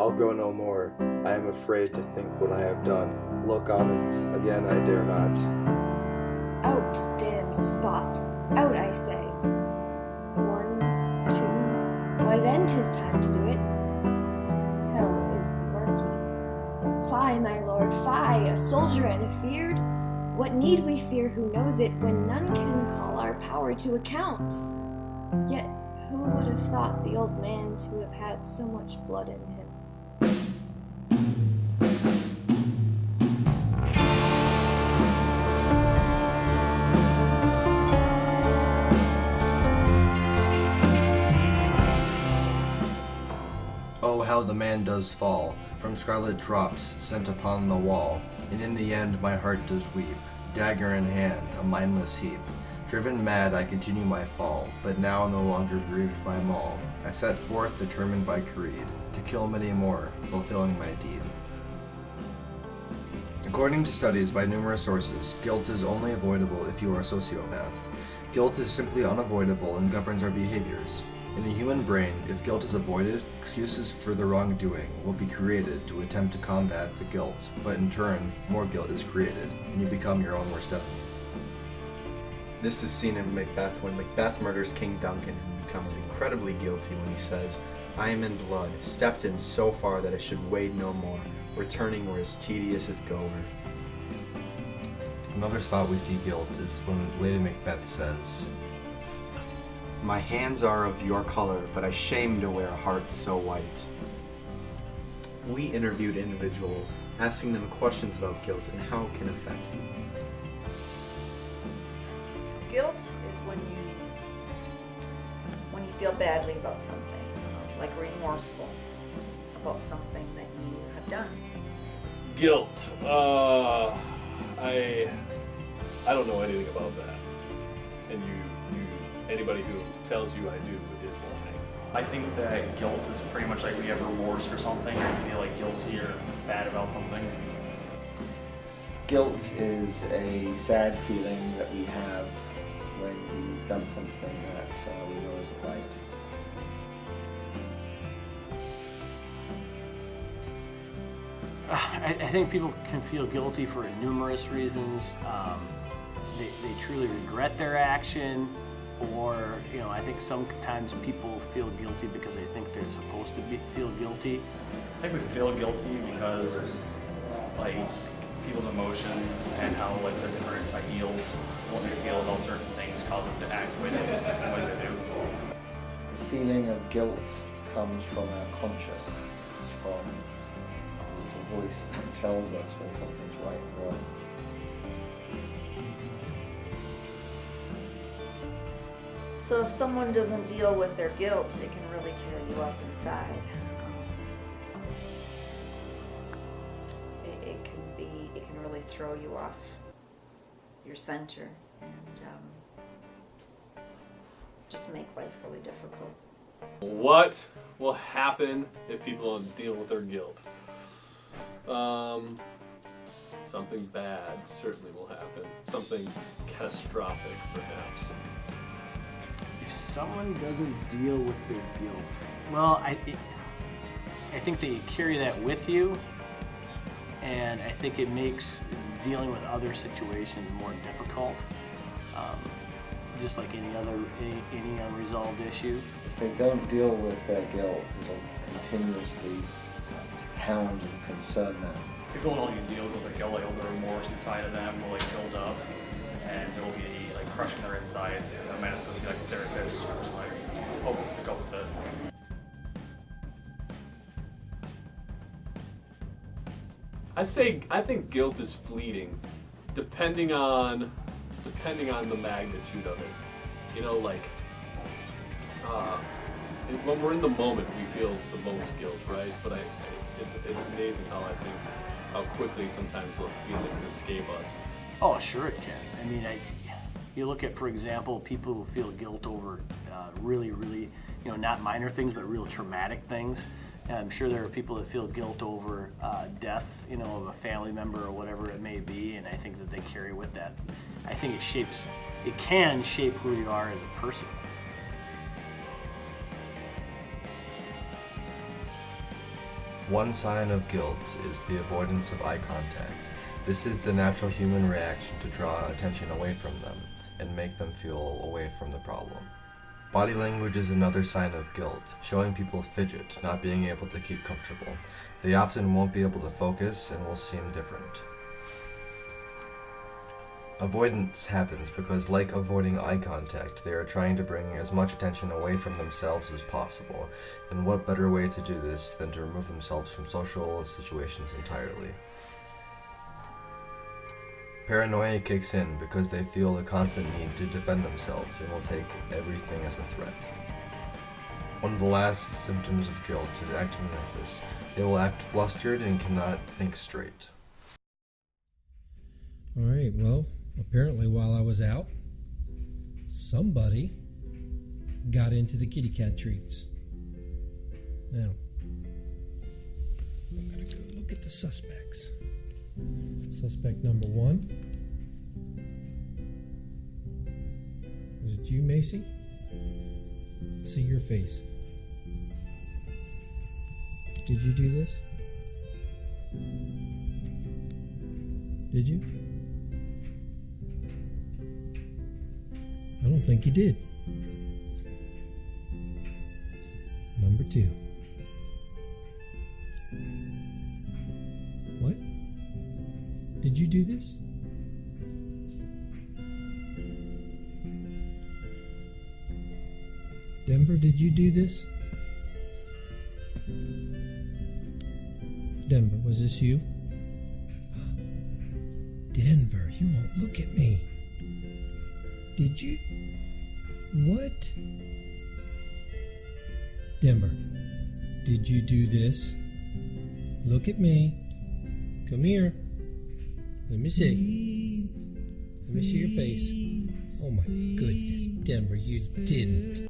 I'll go no more. I am afraid to think what I have done. Look on it. Again I dare not. Out, damned spot! Out, I say. 1, 2. Why then 'tis time to do it. Hell is murky. Fie, my lord, fie, a soldier and afeard. What need we fear who knows it, when none can call our power to account? Yet who would have thought the old man to have had so much blood in him? Oh, how the man does fall, from scarlet drops sent upon the wall, and in the end my heart does weep, dagger in hand, a mindless heap. Driven mad I continue my fall, but now no longer grieved by maul. I set forth determined by creed, to kill many more, fulfilling my deed. According to studies by numerous sources, guilt is only avoidable if you are a sociopath. Guilt is simply unavoidable and governs our behaviors. In the human brain, if guilt is avoided, excuses for the wrongdoing will be created to attempt to combat the guilt, but in turn, more guilt is created, and you become your own worst enemy. This is seen in Macbeth when Macbeth murders King Duncan and becomes incredibly guilty when he says, "I am in blood, stepped in so far that I should wade no more, returning were as tedious as Gover." Another spot we see guilt is when Lady Macbeth says, "My hands are of your color, but I shame to wear a heart so white." We interviewed individuals, asking them questions about guilt and how it can affect you. Guilt is when you feel badly about something, like remorseful about something that you have done. Guilt. I don't know anything about that. And anybody who tells you I do is lying. I think that guilt is pretty much like when you have remorse for something, or you feel like guilty or bad about something. Guilt is a sad feeling that we have when we've done something that we know isn't right. I think people can feel guilty for numerous reasons. They truly regret their action, or I think sometimes people feel guilty because they think they're supposed to feel guilty. I think we feel guilty because like people's emotions and how like their different ideals, what they feel about certain things, cause them to act the way they do and ways they do. The feeling of guilt comes from our conscious. It's from the voice that tells us when something's right and wrong. So if someone doesn't deal with their guilt, it can really tear you up inside. It can really throw you off your center and just make life really difficult. What will happen if people don't deal with their guilt? Something bad certainly will happen. Something catastrophic, perhaps. If someone doesn't deal with their guilt, well, I think that you carry that with you, and I think it makes dealing with other situations more difficult. Just like any unresolved issue. If they don't deal with their guilt, it'll continuously hound and concern them. People will only deal with like guilt, like all the remorse inside of them will like build up, and there will be like crushing their insides. And I might have to go see like a therapist or just like hope to go with it. I think guilt is fleeting, depending on the magnitude of it. When we're in the moment, we feel the most guilt, right? But it's amazing how quickly sometimes those feelings escape us. Oh, sure it can. I mean, you look at, for example, people who feel guilt over really, not minor things, but real traumatic things. And I'm sure there are people that feel guilt over death, of a family member or whatever it may be, and I think that they carry with that. I think it can shape who you are as a person. One sign of guilt is the avoidance of eye contact. This is the natural human reaction to draw attention away from them and make them feel away from the problem. Body language is another sign of guilt, showing people fidget, not being able to keep comfortable. They often won't be able to focus and will seem different. Avoidance happens because, like avoiding eye contact, they are trying to bring as much attention away from themselves as possible. And what better way to do this than to remove themselves from social situations entirely? Paranoia kicks in because they feel the constant need to defend themselves and will take everything as a threat. One of the last symptoms of guilt is acting nervous. They will act flustered and cannot think straight. All right, well, apparently while I was out, somebody got into the kitty cat treats. Now, I'm gonna go look at the suspects. Suspect number 1. Is it you, Macy? See your face. Did you do this? Did you? I don't think you did. Number 2. What? Did you do this? Denver, did you do this? Denver, was this you? Denver, you won't look at me. Did you? What? Denver, did you do this? Look at me. Come here. Let me see. Let me see your face. Oh my goodness, Denver, you didn't.